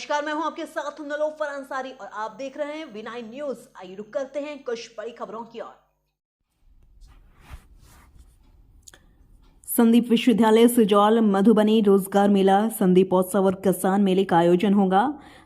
नमस्कार, मैं हूं आपके साथ नलोफर अंसारी और आप देख रहे हैं V9 न्यूज। आइए रुक करते हैं कुछ बड़ी खबरों की ओर। संदीप विश्वविद्यालय सिजौल मधुबनी रोजगार मेला, संदीपोत्सव और किसान मेले का आयोजन होगा।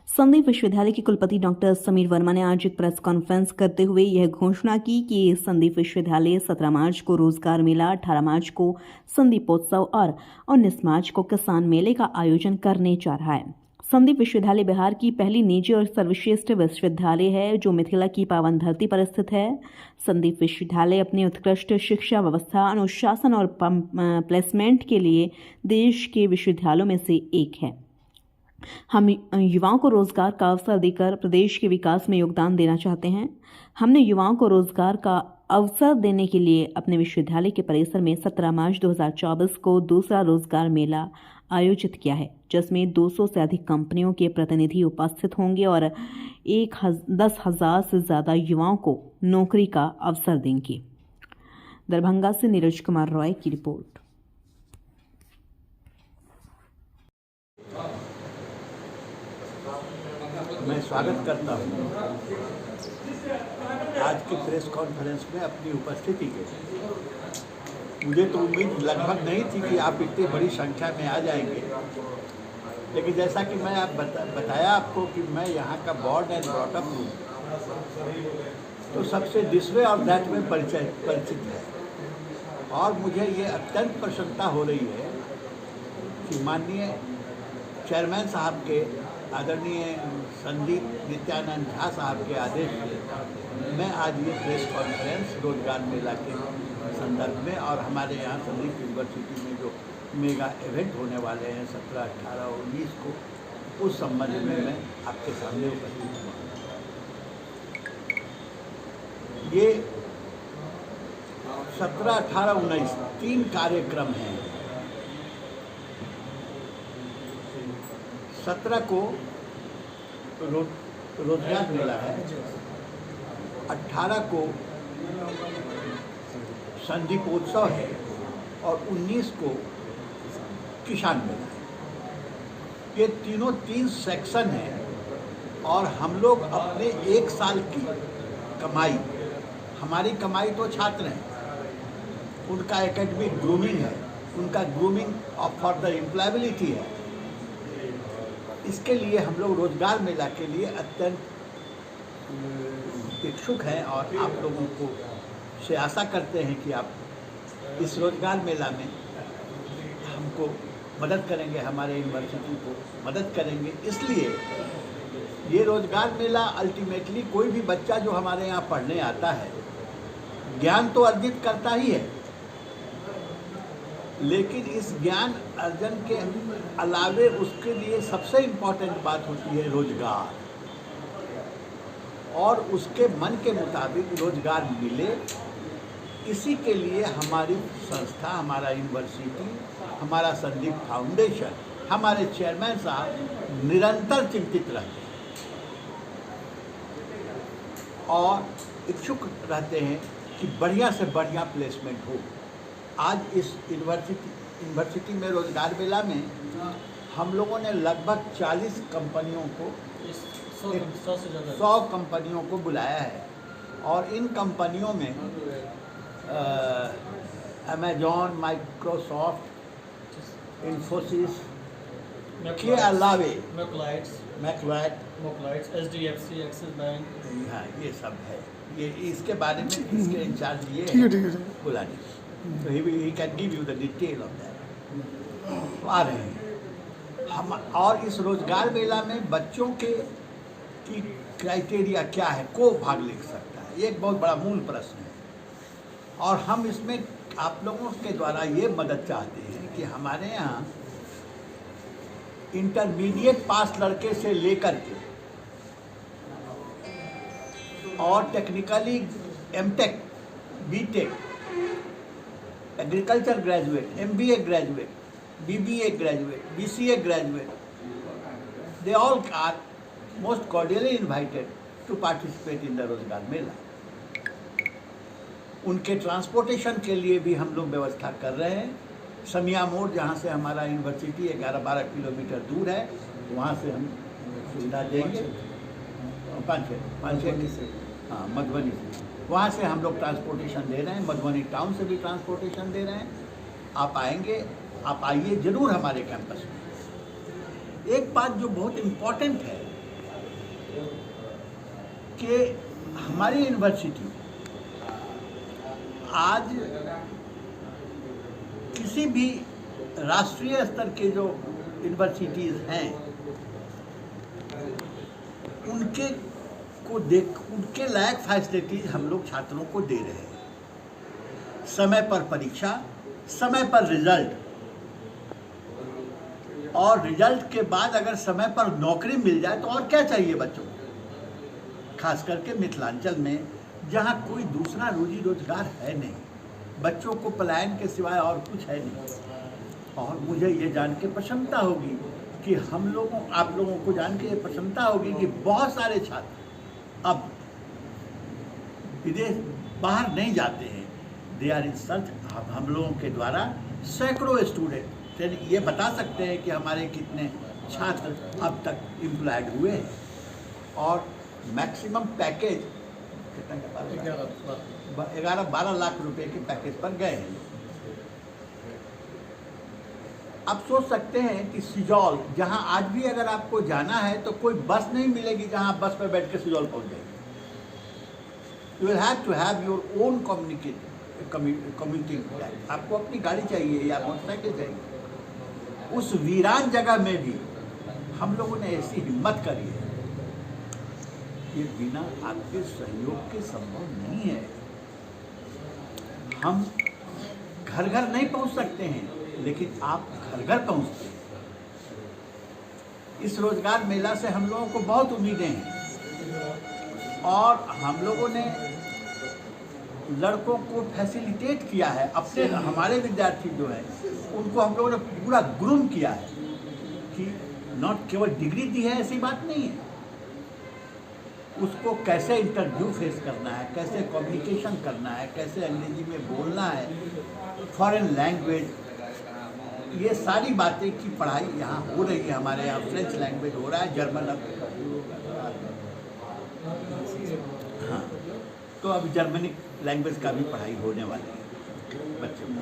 संदीप विश्वविद्यालय के कुलपति डॉक्टर समीर वर्मा ने आज एक प्रेस कॉन्फ्रेंस करते हुए यह घोषणा की कि संदीप विश्वविद्यालय 17 मार्च को रोजगार मेला, 18 मार्च को संदीपोत्सव और 19 मार्च को किसान मेले का आयोजन करने जा रहा है। संदीप विश्वविद्यालय बिहार की पहली निजी और सर्वश्रेष्ठ विश्वविद्यालय है जो मिथिला की पावन धरती पर स्थित है। संदीप विश्वविद्यालय अपनी उत्कृष्ट शिक्षा व्यवस्था, अनुशासन और प्लेसमेंट के लिए देश के विश्वविद्यालयों में से एक है। हम युवाओं को रोजगार का अवसर देकर प्रदेश के विकास में योगदान देना चाहते हैं। हमने युवाओं को रोजगार का अवसर देने के लिए अपने विश्वविद्यालय के परिसर में 17 मार्च 2024 को दूसरा रोजगार मेला आयोजित किया है, जिसमें 200 से अधिक कंपनियों के प्रतिनिधि उपस्थित होंगे और 10,000 से ज़्यादा युवाओं को नौकरी का अवसर देंगे। दरभंगा से नीरज कुमार रॉय की रिपोर्ट। मैं स्वागत करता हूँ आज की प्रेस कॉन्फ्रेंस में अपनी उपस्थिति के। मुझे तो उम्मीद लगभग नहीं थी कि आप इतनी बड़ी संख्या में आ जाएंगे, लेकिन जैसा कि मैं बताया आपको कि मैं यहाँ का बॉर्न एंड ब्रॉट अप हूँ, तो सबसे दिस वे और दैट में परिचित है। और मुझे ये अत्यंत प्रसन्नता हो रही है कि माननीय चेयरमैन साहब के आदरणीय संदीप नित्यानंद झा साहब के आदेश से मैं आज ये प्रेस कॉन्फ्रेंस रोजगार मेला के संदर्भ में और हमारे यहाँ संदीप यूनिवर्सिटी में जो मेगा इवेंट होने वाले हैं 17, 18 और 19 को, उस संबंध में मैं आपके सामने उपस्थित हुआ। ये 17, 18, 19 3 कार्यक्रम हैं। 17 को रोजगार मेला है, 18 को संदीपोत्सव है और 19 को किसान मेला है। ये तीनों 3 सेक्शन हैं और हम लोग अपने 1 साल की कमाई, हमारी कमाई तो छात्र हैं, उनका एकेडमिक ग्रूमिंग है, उनका ग्रूमिंग फॉर द एम्प्लॉयबिलिटी है। इसके लिए हम लोग रोजगार मेला के लिए अत्यंत इच्छुक हैं और आप लोगों को से आशा करते हैं कि आप इस रोजगार मेला में हमको मदद करेंगे, हमारे यूनिवर्सिटी को मदद करेंगे। इसलिए ये रोजगार मेला अल्टीमेटली कोई भी बच्चा जो हमारे यहाँ पढ़ने आता है ज्ञान तो अर्जित करता ही है, लेकिन इस ज्ञान अर्जन के अलावे उसके लिए सबसे इम्पॉर्टेंट बात होती है रोजगार, और उसके मन के मुताबिक रोजगार मिले। इसी के लिए हमारी संस्था, हमारा यूनिवर्सिटी, हमारा संदीप फाउंडेशन, हमारे चेयरमैन साहब निरंतर चिंतित रहते हैं और इच्छुक रहते हैं कि बढ़िया से बढ़िया प्लेसमेंट हो। आज इस यूनिवर्सिटी में रोजगार मेला में हम लोगों ने लगभग 40 कंपनियों को 100 कंपनियों को बुलाया है और इन कंपनियों में अमेजॉन, माइक्रोसॉफ्ट, इन्फोसिस के अलावे मैकलाइट, HDFC, एक्सिस बैंक, हाँ ये सब है। ये इसके बारे में इसके इंचार्ज ये है बुलाने, तो he can give you the detail of that। तो आ रहे हैं हम। और इस रोजगार मेला में बच्चों के की क्राइटेरिया क्या है, को भाग ले सकता है, ये एक बहुत बड़ा मूल प्रश्न है। और हम इसमें आप लोगों के द्वारा ये मदद चाहते हैं कि हमारे यहाँ इंटरमीडिएट पास लड़के से लेकर के और technically MTech, BTech, agriculture graduate, MBA graduate, BBA graduate, BCA graduate, they all are most cordially invited to participate in the रोजगार मेला। उनके ट्रांसपोर्टेशन के लिए भी हम लोग व्यवस्था कर रहे हैं। समिया मोड़, जहाँ से हमारा यूनिवर्सिटी 11-12 किलोमीटर दूर है, वहाँ से हम सुविधा देंगे। 5-6 से, हाँ, मधुबनी से, वहाँ से हम लोग ट्रांसपोर्टेशन दे रहे हैं, मधुबनी टाउन से भी ट्रांसपोर्टेशन दे रहे हैं। आप आएंगे, आप आइए ज़रूर हमारे कैंपस में। एक बात जो बहुत इम्पोर्टेंट है कि हमारी यूनिवर्सिटी आज किसी भी राष्ट्रीय स्तर के जो यूनिवर्सिटीज़ हैं उनके लायक फैसिलिटीज हम लोग छात्रों को दे रहे हैं। समय पर परीक्षा, समय पर रिजल्ट, और रिजल्ट के बाद अगर समय पर नौकरी मिल जाए तो और क्या चाहिए बच्चों को। खास करके मिथिलांचल में जहाँ कोई दूसरा रोजी रोजगार है नहीं, बच्चों को पलायन के सिवाय और कुछ है नहीं। और मुझे ये जान के प्रसन्नता होगी कि आप लोगों को जान के ये प्रसन्नता होगी कि बहुत सारे छात्र अब विदेश बाहर नहीं जाते हैं। They are in search. हम लोगों के द्वारा सैकड़ों स्टूडेंट ये बता सकते हैं कि हमारे कितने छात्र अब तक एम्प्लॉयड हुए हैं, और मैक्सिमम पैकेज कितना, 11-12 लाख रुपए के पैकेज पर गए हैं। आप सोच सकते हैं कि सिजौल, जहां आज भी अगर आपको जाना है तो कोई बस नहीं मिलेगी जहां आप बस पर बैठ के सिजौल पहुंच जाएंगे। You will have to have your own commuting time. आपको अपनी गाड़ी चाहिए या मोटरसाइकिल चाहिए। उस वीरान जगह में भी हम लोगों ने ऐसी हिम्मत करी है, ये बिना आपके सहयोग के संभव नहीं है। हम घर घर नहीं पहुंच सकते हैं, लेकिन आप घर घर पहुंचते हैं। इस रोजगार मेला से हम लोगों को बहुत उम्मीदें हैं, और हम लोगों ने लड़कों को फैसिलिटेट किया है। अपने हमारे विद्यार्थी जो हैं उनको हम लोगों ने पूरा ग्रूम किया है कि नॉट केवल डिग्री दी है ऐसी बात नहीं है, उसको कैसे इंटरव्यू फेस करना है, कैसे कम्युनिकेशन करना है, कैसे अंग्रेजी में बोलना है, फॉरेन लैंग्वेज, ये सारी बातें की पढ़ाई यहाँ हो रही है। हमारे यहाँ फ्रेंच लैंग्वेज हो रहा है, जर्मन हाँ, तो अब जर्मनिक लैंग्वेज का भी पढ़ाई होने वाली है बच्चों को।